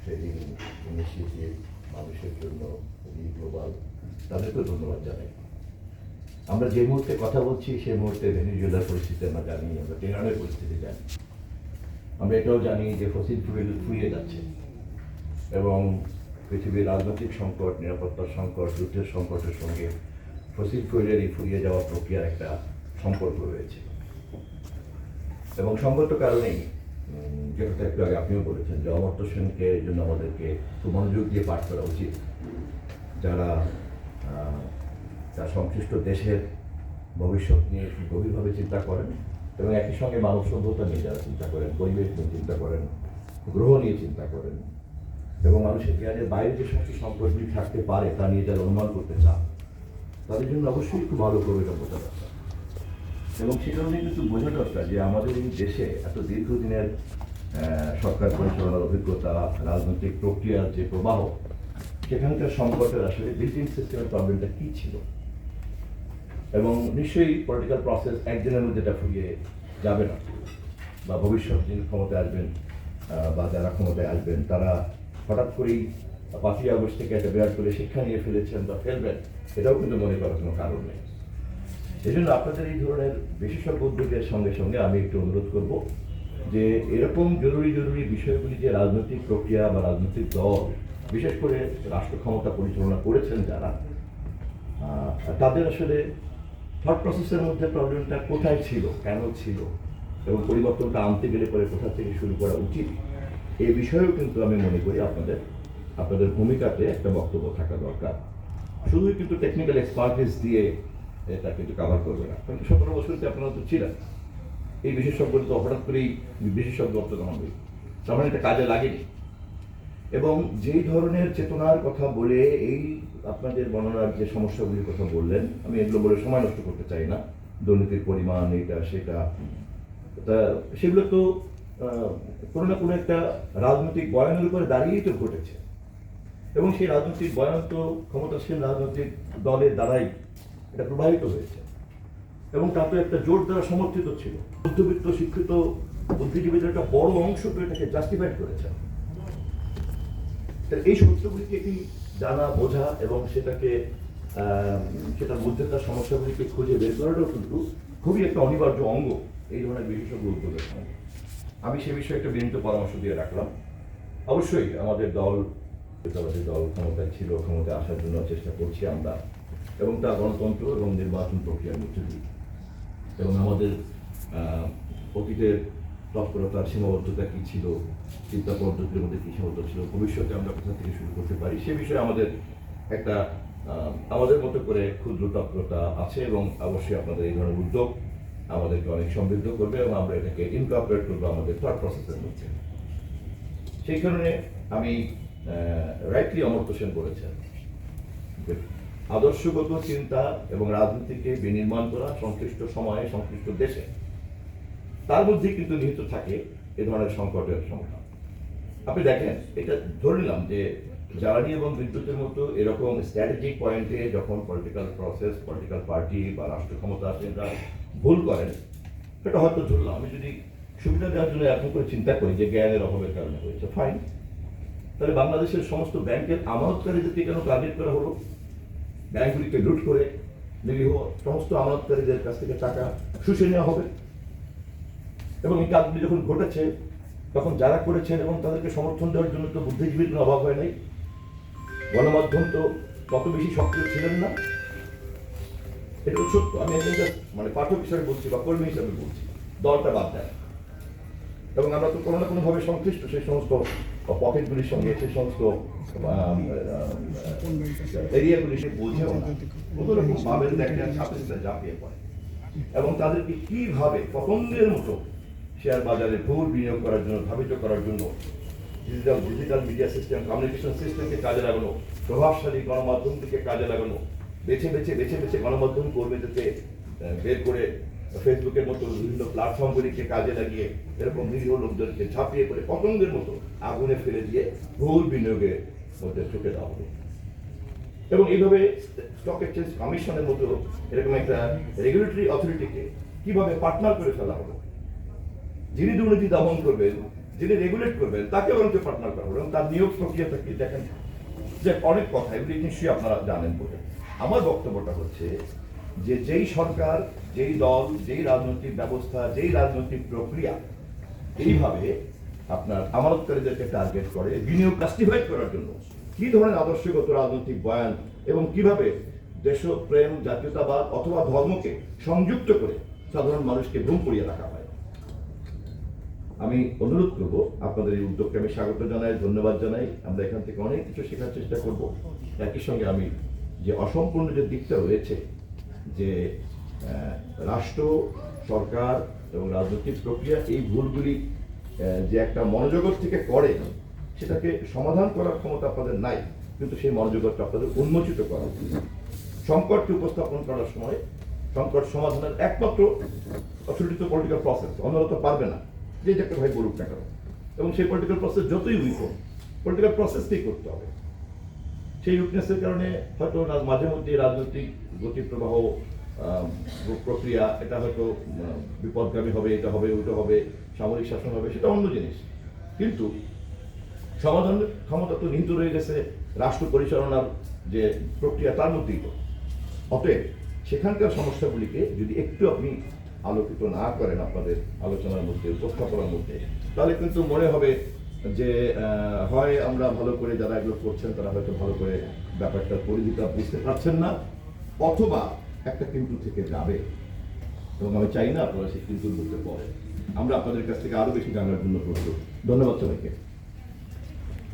Trading initiative মানুষের জন্য global, তাদেরকেও ধন্যবাদ জানাই। আমরা যে মুহূর্তে কথা বলছি সেই মুহূর্তে ভেনেজুয়েলার পরিস্থিতি আমরা জানি, আমরা তেহরানের পরিস্থিতি জানি, আমরা এটাও জানি যে ফসিল ফুয়েল ফুরিয়ে যাচ্ছে এবং পৃথিবীর রাজনৈতিক সংকট, নিরাপত্তার সংকট, যুদ্ধের সংকটের সঙ্গে ফসিল ফুয়েলের এই ফুরিয়ে যাওয়া প্রক্রিয়ার একটা সম্পর্ক রয়েছে। এবং সঙ্গত কারণেই যেটা একটু আগে আপনিও বলেছেন যে অমর্ত্য সেনকে এই জন্য আমাদেরকে খুব মনোযোগ দিয়ে পাঠ করা উচিত, যারা তার সংশ্লিষ্ট দেশের ভবিষ্যৎ নিয়ে গভীরভাবে চিন্তা করেন এবং একই সঙ্গে মানব সভ্যতা নিয়ে যারা চিন্তা করেন, পরিবেশ নিয়ে চিন্তা করেন, গ্রহ নিয়ে চিন্তা করেন এবং মানুষের জ্ঞানের বাইরে যে সমস্ত সম্পদগুলি থাকতে পারে তা নিয়ে যারা অনুমান করতে চান, তাদের জন্য অবশ্যই খুব ভালো গভীরতা দরকার। এবং সে কারণে কিন্তু বোঝা দরকার যে আমাদের এই দেশে এত দীর্ঘদিনের সরকার পরিচালনার অভিজ্ঞতা, রাজনৈতিক প্রক্রিয়ার যে প্রবাহ, সেখানকার সংকটের আসলে বিল্ট ইন সিস্টেমের প্রবলেমটা কী ছিল। এবং নিশ্চয়ই পলিটিক্যাল প্রসেস একদিনের মধ্যে এটা ফুরিয়ে যাবে না, বা ভবিষ্যৎ যিনি ক্ষমতায় আসবেন বা যারা ক্ষমতায় আসবেন তারা হঠাৎ করেই 5ই আগস্ট থেকে একটা বিরাট করে শিক্ষা নিয়ে ফেলেছেন বা ফেলবেন, এটাও কিন্তু মনে করার কোনো কারণ নেই। এই জন্য আপনাদের এই ধরনের বিশেষজ্ঞ উদ্যোগের সঙ্গে সঙ্গে আমি একটু অনুরোধ করব যে এরকম জরুরি জরুরি বিষয়গুলি যে রাজনৈতিক প্রক্রিয়া বা রাজনৈতিক দল, বিশেষ করে রাষ্ট্র ক্ষমতা পরিচালনা করেছেন যারা, তাদের আসলে থট প্রসেসের মধ্যে প্রবলেমটা কোথায় ছিল, কেন ছিল এবং পরিবর্তনটা আনতে গেলে পরে কোথা থেকে শুরু করা উচিত, এই বিষয়েও কিন্তু আমি মনে করি আপনাদের ভূমিকাতে একটা বক্তব্য থাকা দরকার। শুধুই কিন্তু টেকনিক্যাল এক্সপার্টিস দিয়ে এটা কিন্তু কাভার করবে না, কারণ 17 বছরতে আপনারা তো ছিলেন, এই বিশেষজ্ঞ তো হঠাৎ করেই বিশেষজ্ঞত্ব হবে, তার মানে এটা কাজে লাগেনি। এবং যেই ধরনের চেতনার কথা বলে এই আপনাদের বর্ণনার যে সমস্যাগুলির কথা বললেন, আমি এগুলো বলে সময় নষ্ট করতে চাই না, দুর্নীতির পরিমাণ এটা সেটা, তা সেগুলো তো কোনো না কোনো একটা রাজনৈতিক বয়ানের উপরে দাঁড়িয়েই তো ঘটেছে এবং সেই রাজনৈতিক বয়ান তো ক্ষমতাসীন রাজনৈতিক দলের দ্বারাই এটা প্রবাহিত হয়েছে এবং তা তো একটা জোট দ্বারা সমর্থিত ছিল। মধ্যবিত্ত শিক্ষিত বুদ্ধিজীবীদের একটা বড় অংশ তো এটাকে জাস্টিফাইড করেছে। এই সত্যগুলিকে কি জানা, বোঝা এবং সেটার মধ্যে তার সমস্যাগুলিকে খুঁজে বের করাটাও কিন্তু খুবই একটা অনিবার্য অঙ্গ এই ধরনের বিশেষজ্ঞ উদ্যোগের সঙ্গে। আমি সে বিষয়ে একটা বিনীত পরামর্শ দিয়ে রাখলাম। অবশ্যই আমাদের দল ক্ষমতায় ছিল, ক্ষমতায় আসার জন্য চেষ্টা করছি আমরা, এবং তা গণতন্ত্র এবং নির্বাচন প্রক্রিয়ার মধ্যে দিয়ে, এবং আমাদের অতীতের তৎপরতার সীমাবদ্ধতা কী ছিল, চিন্তা পদ্ধতির মধ্যে কী সীমাবদ্ধ ছিল, ভবিষ্যতে আমরা কোথা থেকে শুরু করতে পারি, সে বিষয়ে আমাদের একটা আমাদের মতো করে ক্ষুদ্র তৎপরতা আছে এবং অবশ্যই আপনাদের এই ধরনের উদ্যোগ আমাদেরকে অনেক সমৃদ্ধ করবে এবং আমরা এটাকে ইনকর্পোরেট করবো আমাদের থট প্রসেসের মধ্যে। সেই কারণে আমি রাইটলি অমর্ত্য সেন বলেছেন, আদর্শগত চিন্তা এবং রাজনীতিকে বিনির্মাণ করা সংশ্লিষ্ট সময়ে সংশ্লিষ্ট দেশে, তার মধ্যে কিন্তু নিহিত থাকে এ ধরনের সংকটের সমাধান। আপনি দেখেন, এটা ধরে নিলাম যে জ্বালানি এবং বিদ্যুতের মতো এরকম স্ট্র্যাটেজিক পয়েন্টে যখন পলিটিক্যাল প্রসেস, পলিটিক্যাল পার্টি বা রাষ্ট্র ক্ষমতা আসেনরা ভুল করেন, সেটা হয়তো ধরলাম। আমি যদি সুবিধা দেওয়ার জন্য এখন করে চিন্তা করি যে জ্ঞানের অভাবের কারণে হয়েছে, ফাইন, তাহলে বাংলাদেশের সমস্ত ব্যাংকের আমানতকারীদেরকে কেন টার্গেট করা হলো? ব্যাংকগুলিকে লুট করে নিরীহ সমস্ত আমানতকারীদের কাছ থেকে টাকা শুষে নেওয়া হবে। এবং এই কাজগুলি যখন ঘটেছে তখন যারা করেছেন এবং তাদেরকে সমর্থন দেওয়ার জন্য তো বুদ্ধিজীবীর কোনো অভাব হয় নাই, গণমাধ্যম তো কত বেশি সক্রিয় ছিলেন না। এটা তো সত্য, আমি একজন মানে পাঠক হিসাবে বলছি বা কর্মী হিসাবে বলছি, দলটা বাদ দেয়। এবং আমরা তো কোনো না কোনোভাবে সংশ্লিষ্ট সেই সমস্ত পকেটগুলির সঙ্গে, সেই সমস্ত এরিয়াগুলি সে বোঝেও না, কতরকম ভাবে দেখেন সাথে সাথে ঝাঁপিয়ে পড়ে এবং তাদেরকে কিভাবে পতঙ্গের মতো শেয়ার বাজারে ভুল বিনিয়োগ করার জন্য, ধাবিত করার জন্য ডিজিটাল মিডিয়া সিস্টেম, কমিউনিকেশন সিস্টেমকে কাজে লাগানো, প্রভাবশালী গণমাধ্যমকে কাজে লাগানো, বেছে বেছে গণমাধ্যম কর্মীদেরকে বের করে ফেসবুকের মতো বিভিন্ন প্ল্যাটফর্মগুলিকে কাজে লাগিয়ে এরকম নিরীহ লোকদেরকে ঝাঁপিয়ে পড়ে পতঙ্গের মতো আগুনে ফেলে দিয়ে ভুল বিনিয়োগের মধ্যে ঢুকে দেওয়া হবে। এবং এইভাবে স্টক এক্সচেঞ্জ কমিশনের মতো এরকম একটা রেগুলেটরি অথরিটিকে কিভাবে পার্টনার করে ফেলা হলো, যিনি দুর্নীতি দমন করবেন যিনি রেগুলেট করবেন তাকে বরঞ্চ পার্টনার করবেন এবং তার নিয়োগ প্রক্রিয়া থেকে দেখেন যে অনেক কথা এগুলি নিশ্চয়ই আপনারা জানেন বলে। আমার বক্তব্যটা হচ্ছে যে যেই সরকার, যেই দল, যেই রাজনৈতিক ব্যবস্থা, যেই রাজনৈতিক প্রক্রিয়া এইভাবে আপনার আমানতকারীদেরকে টার্গেট করে বিনিয়োগ কাস্টিফাইড করার জন্য কি ধরনের আদর্শগত রাজনৈতিক বয়ান এবং কিভাবে দেশপ্রেম, জাতীয়তাবাদ অথবা ধর্মকে সংযুক্ত করে সাধারণ মানুষকে ঘুম পড়িয়ে রাখা হয়। আমি অনুরোধ করব, আপনাদের এই উদ্যোগকে আমি স্বাগত জানাই, ধন্যবাদ জানাই। আমরা এখান থেকে অনেক কিছু শেখার চেষ্টা করব। একই সঙ্গে আমি যে অসম্পূর্ণ যে দিকটা রয়েছে যে রাষ্ট্র, সরকার এবং রাজনৈতিক প্রক্রিয়া এই ভুলগুলি যে একটা মনোজগৎ থেকে করে সেটাকে সমাধান করার ক্ষমতা আপনাদের নাই, কিন্তু সেই মনোজগৎটা আপনাদের উন্মোচিত করা উচিত। সংকটকে উপস্থাপন করার সময় সংকট সমাধানের একমাত্র অসুলিত পলিটিক্যাল প্রসেস, অন্যরা তো পারবে না, যে যাকে ভাই বলুক না কেন। এবং সেই পলিটিক্যাল প্রসেস যতই উইক হোক, পলিটিক্যাল প্রসেসকেই করতে হবে। সেই উইকনেসের কারণে হয়তো মাঝে মধ্যে রাজনৈতিক গতি প্রবাহ প্রক্রিয়া এটা হয়তো বিপদগামী হবে, এটা হবে, ওইটা হবে, সামরিক শাসন হবে, সেটা অন্য জিনিস। কিন্তু সমাধানের ক্ষমতা তো নিহিত রয়ে গেছে রাষ্ট্র পরিচালনার যে প্রক্রিয়া তার মধ্যেই। তো অতএব সেখানকার সমস্যাগুলিকে যদি একটু আপনি আলোকিত না করেন আপনাদের আলোচনার মধ্যে, উপস্থাপনার মধ্যে, তাহলে কিন্তু মনে হবে যে হয় আমরা ভালো করে যারা এগুলো করছেন তারা হয়তো ভালো করে ব্যাপারটার পরিধিটা বুঝতে পারছেন না, অথবা একটা কিন্তু থেকে যাবে। এবং আমি চাই না আপনারা সেই কিন্তু মধ্যে পড়েন। আমরা আপনাদের কাছ থেকে আরো বেশি জানার জন্য প্রস্তুত। ধন্যবাদ সবাইকে।